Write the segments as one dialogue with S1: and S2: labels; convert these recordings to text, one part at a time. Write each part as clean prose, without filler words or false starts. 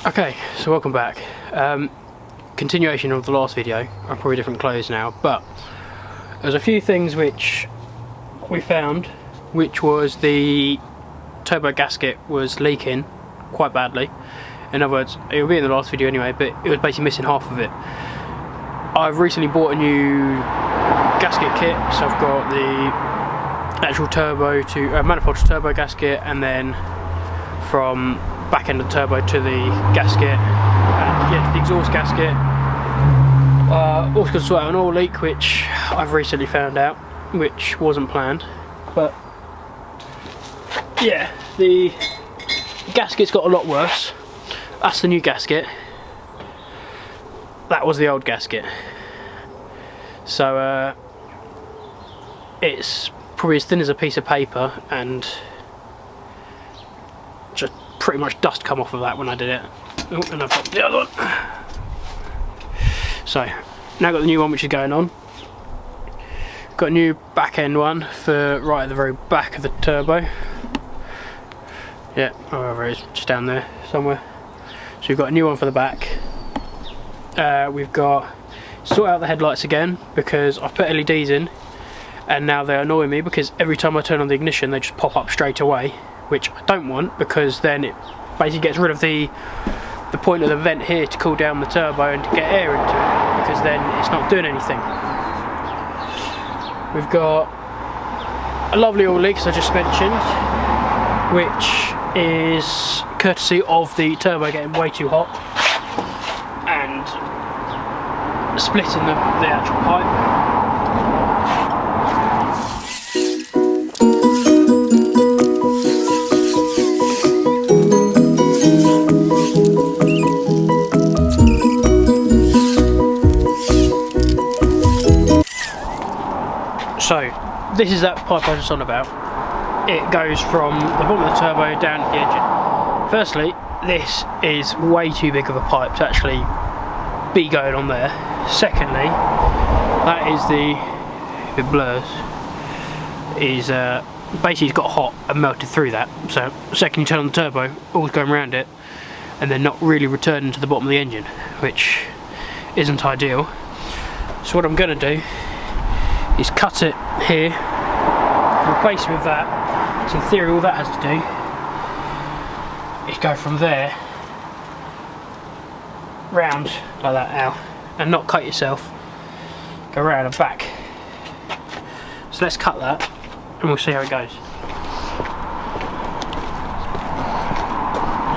S1: Okay, so welcome back. Continuation of the last video. I'm probably different clothes now, but there's a few things which we found, which was the turbo gasket was leaking quite badly. In other words, it will be in the last video anyway, but it was basically missing half of it. I've recently bought a new gasket kit, so I've got the actual turbo to manifold to turbo gasket, and then from back end of the turbo to the gasket, and to the exhaust gasket. Also got to sort out an oil leak, which I've recently found out, which wasn't planned. But yeah, the gasket's got a lot worse. That's the new gasket. That was the old gasket. So it's probably as thin as a piece of paper, and just pretty much dust come off of that when I did it. Oh, and I've got the other one. So now got the new one which is going on. Got a new back end one for right at the very back of the turbo. Yeah, wherever it is, just down there somewhere. So we've got a new one for the back. We've got sort out the headlights again, because I've put LEDs in and now they annoy me because every time I turn on the ignition they just pop up straight away, which I don't want, because then it basically gets rid of the point of the vent here to cool down the turbo and to get air into it, because then it's not doing anything. We've got a lovely oil leak, as I just mentioned, which is courtesy of the turbo getting way too hot and splitting the actual pipe. So this is that pipe I was just on about. It goes from the bottom of the turbo down to the engine. Firstly, this is way too big of a pipe to actually be going on there. Secondly, that is if it blurs, is basically it's got hot and melted through that. So the second you turn on the turbo, all's going around it and then not really returning to the bottom of the engine, which isn't ideal. So what I'm going to do is cut it here, replace it with that. So in theory all that has to do is go from there round like that now, and not cut yourself, go round and back. So let's cut that and we'll see how it goes.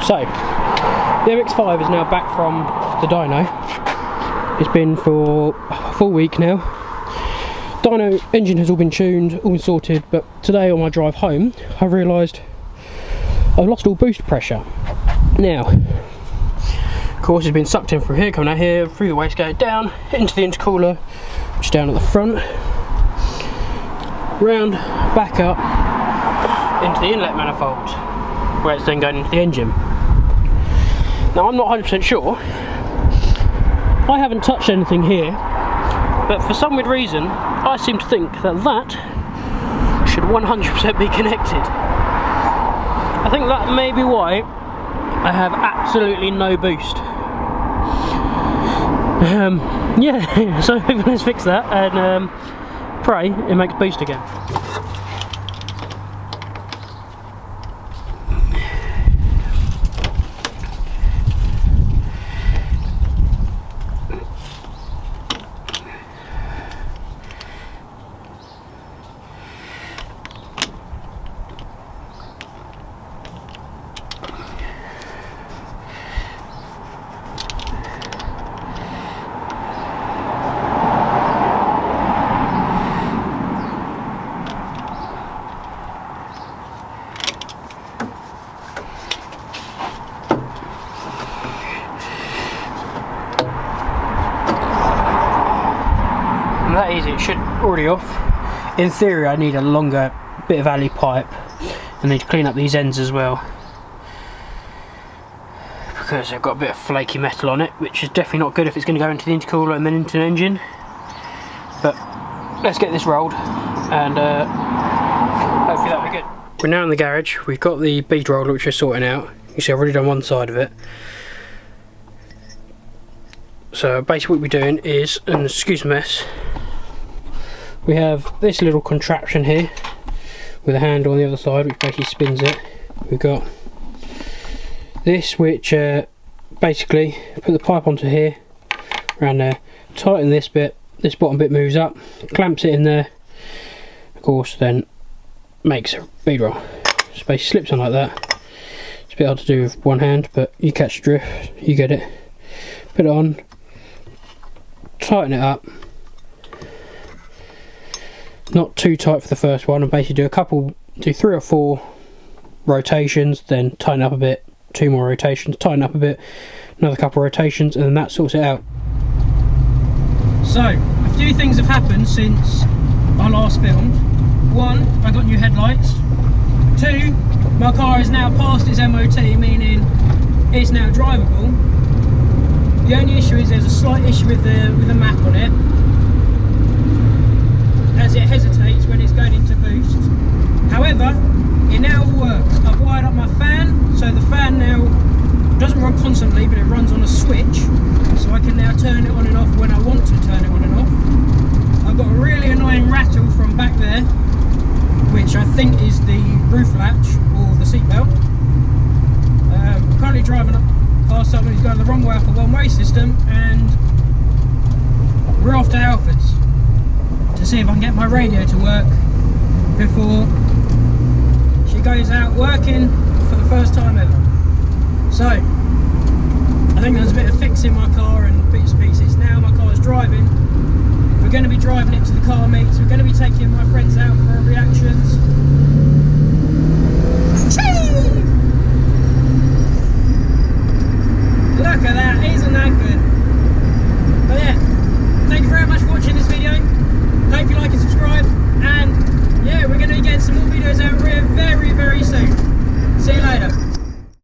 S1: So the MX-5 is now back from the dyno. It's been for a full week now. Dyno engine has all been tuned, all been sorted, but today on my drive home I realised I've lost all boost pressure. Now, of course, it's been sucked in through here, coming out here, through the wastegate, down into the intercooler, which is down at the front, round, back up, into the inlet manifold, where it's then going into the engine. Now I'm not 100% sure, I haven't touched anything here, but for some weird reason I seem to think that that should 100% be connected. I think that may be why I have absolutely no boost. Yeah, so let's fix that and pray it makes boost again. That easy, it should already off. In theory I need a longer bit of alley pipe and need to clean up these ends as well, because they've got a bit of flaky metal on it, which is definitely not good if it's going to go into the intercooler and then into an engine. But let's get this rolled and hopefully that'll be good. We're now in the garage. We've got the bead roller which we're sorting out. You see I've already done one side of it. So basically what we're doing is, and excuse the mess, we have this little contraption here with a handle on the other side which basically spins it. We've got this which basically put the pipe onto here, around there, tighten this bit, this bottom bit moves up, clamps it in there, of course, then makes a bead roll. Just basically slips on like that. It's a bit hard to do with one hand, but you catch the drift, you get it. Put it on, tighten it up, not too tight for the first one, and basically do 3 or 4 rotations, then tighten up a bit, 2 more rotations, tighten up a bit, another couple of rotations, and then that sorts it out. So, a few things have happened since I last filmed. 1, I got new headlights. 2, my car is now past its MOT, meaning it's now drivable. The only issue is there's a slight issue with the map on it, as it hesitates when it's going into boost. However, it now works. I've wired up my fan, so the fan now doesn't run constantly, but it runs on a switch, so I can now turn it on and off when I want to turn it on and off. I've got a really annoying rattle from back there, which I think is the roof latch or the seat belt. I'm currently driving up past someone who's going the wrong way up a one-way system, and we're off to Halfords to see if I can get my radio to work before she goes out working for the first time ever. So, I think there's a bit of fixing my car and bits and pieces. Now my car is driving. We're going to be driving it to the car meets. We're going to be taking my friends out for our reactions. Chee!